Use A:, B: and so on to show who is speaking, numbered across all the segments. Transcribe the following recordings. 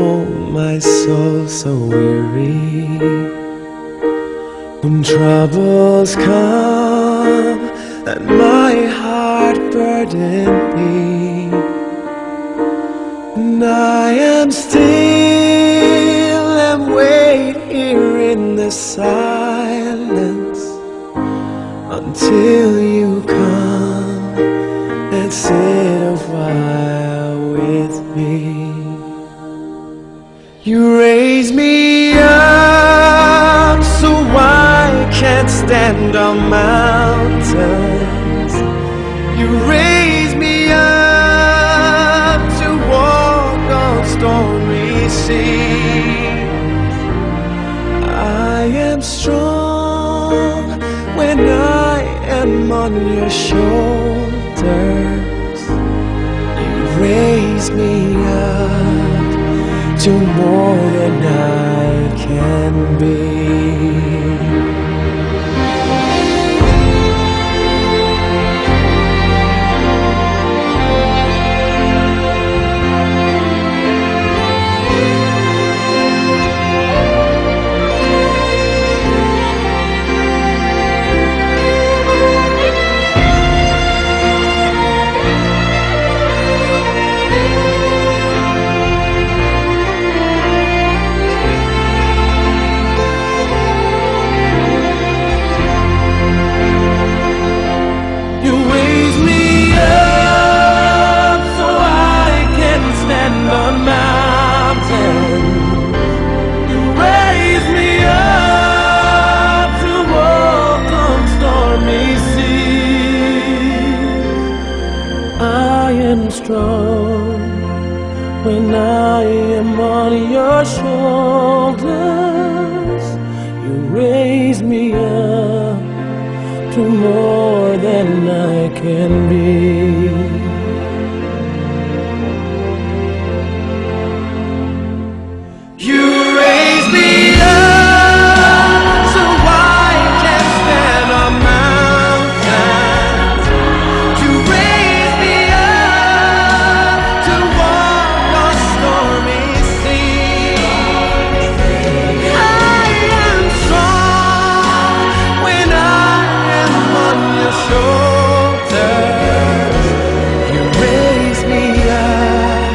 A: know my soul so weary. When troubles come and my heart burden me, and I am still and wait here in the silence until you come and sit a while with me. You raise me up so I can't stand on mountains. You raise me up to walk on stormy seas. I am strong when I am on your shoulders. You raise me up to more than I can be. Strong when I am on your shoulders. You raise me up to more than I can be. You raise me up so I can stand on mountains. You raise me up to walk on stormy seas. I am strong when I am on your shoulders. You raise me up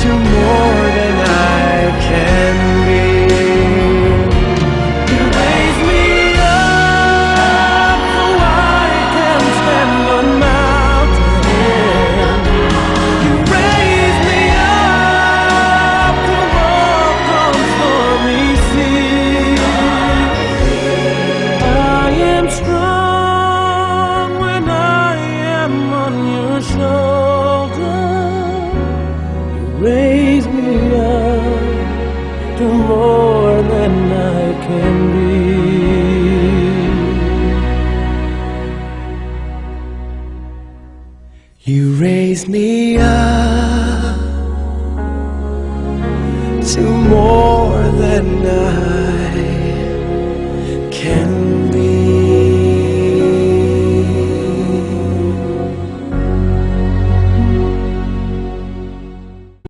A: to more than I can be. You raise me up so I can stand on mountains. You raise me up to walk on stormy seas. I am strong when I am on your shoulder. You raise me up to more than I can be. You raise me up to more than I